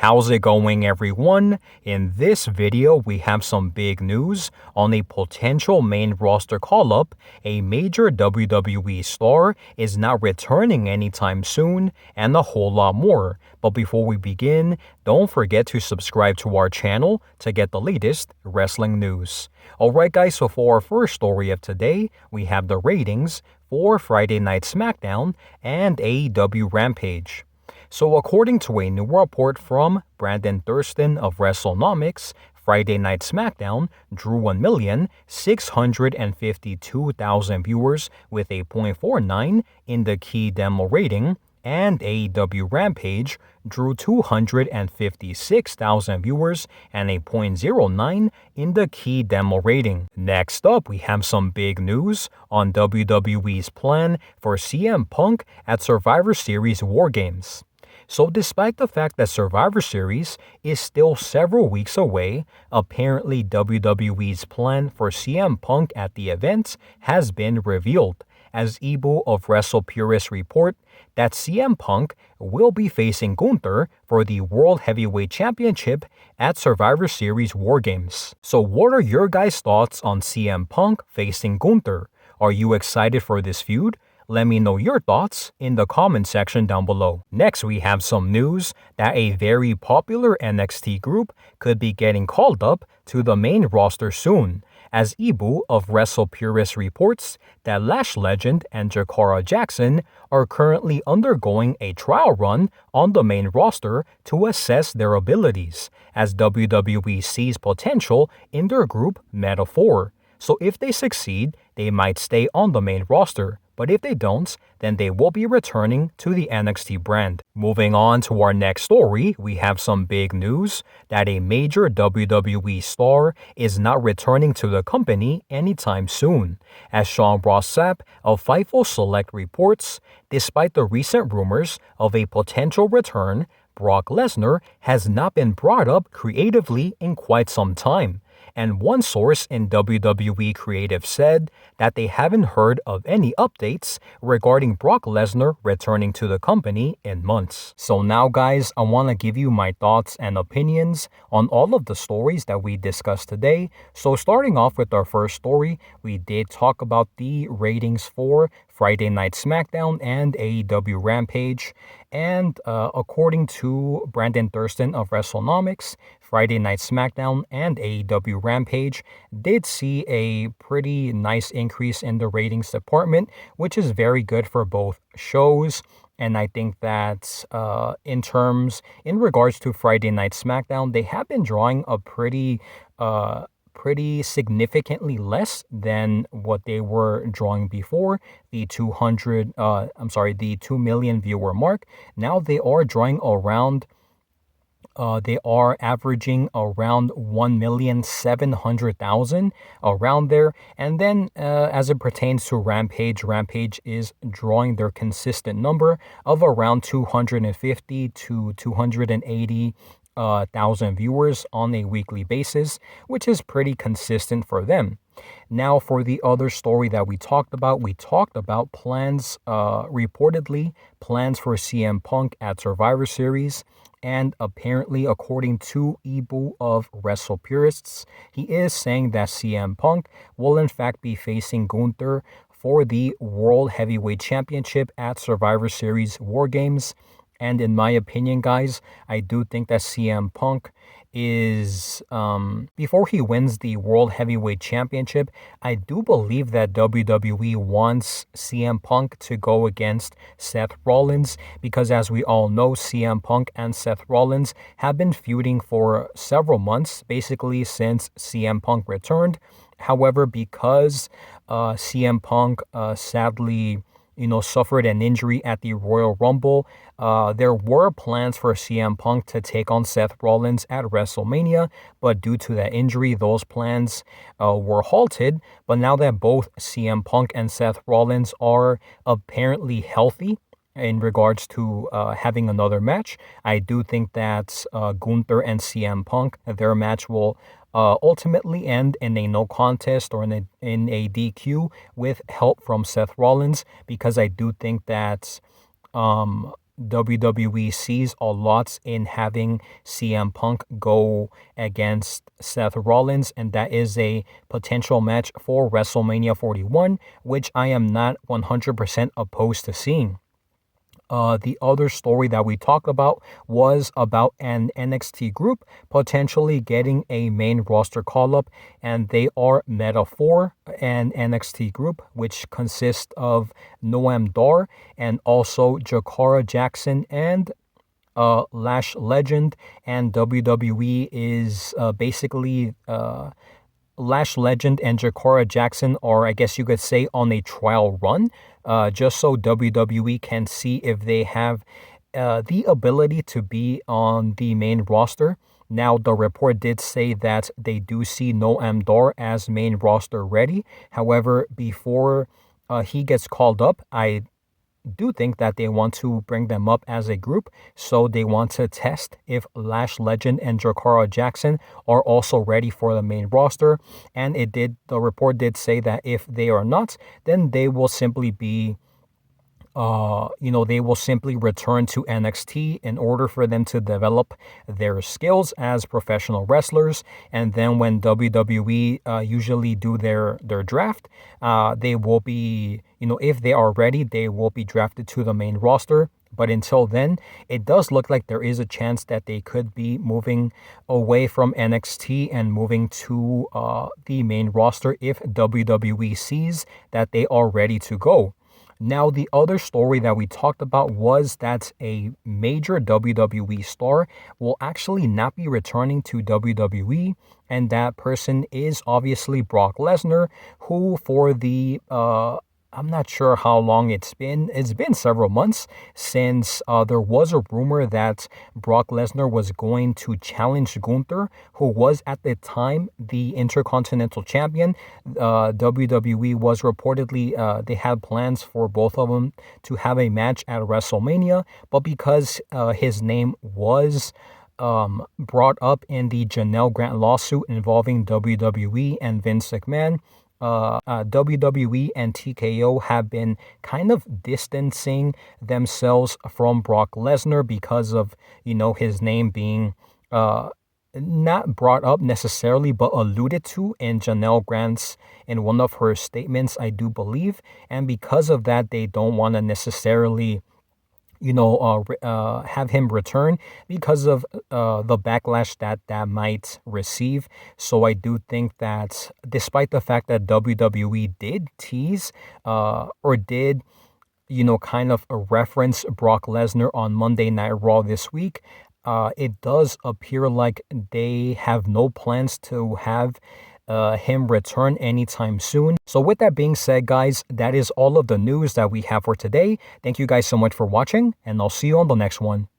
How's it going, everyone? In this video, we have some big news on a potential main roster call-up. A major WWE star is not returning anytime soon, and a whole lot more. But before we begin, don't forget to subscribe to our channel to get the latest wrestling news. Alright guys, so for our first story of today, we have the ratings for Friday Night Smackdown and AEW Rampage. So according to a new report from Brandon Thurston of WrestleNomics, Friday Night Smackdown drew 1,652,000 viewers with a 0.49 in the key demo rating, and AEW Rampage drew 256,000 viewers and a 0.09 in the key demo rating. Next up, we have some big news on WWE's plan for CM Punk at Survivor Series War Games. So despite the fact that Survivor Series is still several weeks away, apparently WWE's plan for CM Punk at the event has been revealed, as 𝘍𝙀𝙀𝙁 of 𝘽𝙍𝙀𝙼𝙆 report that CM Punk will be facing Gunther for the World Heavyweight Championship at Survivor Series War Games. So what are your guys' thoughts on CM Punk facing Gunther? Are you excited for this feud? Let me know your thoughts in the comment section down below. Next, we have some news that a very popular NXT group could be getting called up to the main roster soon, as 𝘍𝙀𝙀 of 𝘍𝙀𝙀𝙼 reports that Lash Legend and Jakara Jackson are currently undergoing a trial run on the main roster to assess their abilities, as WWE sees potential in their group Meta-4. So if they succeed, they might stay on the main roster. But if they don't, then they will be returning to the NXT brand. Moving on to our next story, we have some big news that a major WWE star is not returning to the company anytime soon. As Sean Ross Sapp of Fightful Select reports, despite the recent rumors of a potential return, Brock Lesnar has not been brought up creatively in quite some time. And one source in WWE Creative said that they haven't heard of any updates regarding Brock Lesnar returning to the company in months. So now guys, I want to give you my thoughts and opinions on all of the stories that we discussed today. So starting off with our first story, we did talk about the ratings for Friday Night Smackdown and AEW Rampage. And according to Brandon Thurston of WrestleNomics, Friday Night Smackdown and AEW Rampage did see a pretty nice increase in the ratings department, which is very good for both shows. And I think that in regards to Friday Night Smackdown, they have been drawing a pretty significantly less than what they were drawing before, the 2 million viewer mark. Now they are drawing around they are averaging around 1,700,000 around there. And then as it pertains to Rampage is drawing their consistent number of around 250 to 280,000 viewers on a weekly basis, which is pretty consistent for them. Now for the other story that we talked about plans, reportedly plans for CM Punk at Survivor Series. And apparently, according to 𝘍𝙀𝙀𝙁 of 𝘍𝙀𝙀𝙼𝙆, he is saying that CM Punk will in fact be facing Gunther for the World Heavyweight Championship at Survivor Series War Games. And in my opinion, guys, I do think that CM Punk is, before he wins the World Heavyweight Championship, I do believe that WWE wants CM Punk to go against Seth Rollins, because as we all know, CM Punk and Seth Rollins have been feuding for several months, basically since CM Punk returned. However, because CM Punk sadly suffered an injury at the Royal Rumble, there were plans for CM Punk to take on Seth Rollins at WrestleMania, but due to that injury, those plans were halted. But now that both CM Punk and Seth Rollins are apparently healthy in regards to having another match, I do think that Gunther and CM Punk, their match will ultimately end in a no contest or in a DQ with help from Seth Rollins, because I do think that WWE sees a lot in having CM Punk go against Seth Rollins, and that is a potential match for WrestleMania 41, which I am not 100% opposed to seeing. The other story that we talked about was about an NXT group potentially getting a main roster call-up, and they are Meta-4, an NXT group, which consists of Noam Dar and also Jakara Jackson and Lash Legend, and WWE is basically Lash Legend and Jakara Jackson are, I guess you could say, on a trial run, just so WWE can see if they have the ability to be on the main roster. Now, the report did say that they do see Noam Dar as main roster ready. However, before he gets called up, I do think that they want to bring them up as a group, so they want to test if Lash Legend and Jakara Jackson are also ready for the main roster. And the report did say that if they are not, then they will simply be they will simply return to NXT in order for them to develop their skills as professional wrestlers. And then when WWE usually do their draft, they will be, if they are ready, they will be drafted to the main roster. But until then, it does look like there is a chance that they could be moving away from NXT and moving to the main roster if WWE sees that they are ready to go. Now, the other story that we talked about was that a major WWE star will actually not be returning to WWE, and that person is obviously Brock Lesnar, who for the I'm not sure how long it's been. It's been several months since there was a rumor that Brock Lesnar was going to challenge Gunther, who was at the time the Intercontinental Champion. WWE was reportedly, they had plans for both of them to have a match at WrestleMania, but because his name was brought up in the Janelle Grant lawsuit involving WWE and Vince McMahon, WWE and TKO have been kind of distancing themselves from Brock Lesnar because of, his name being not brought up necessarily, but alluded to in Janelle Grant's, in one of her statements, I do believe. And because of that, they don't want to necessarily have him return because of the backlash that might receive. So I do think that despite the fact that WWE did tease or did, kind of reference Brock Lesnar on Monday Night Raw this week, it does appear like they have no plans to have him return anytime soon. So with that being said, guys, that is all of the news that we have for today. Thank you guys so much for watching, and I'll see you on the next one.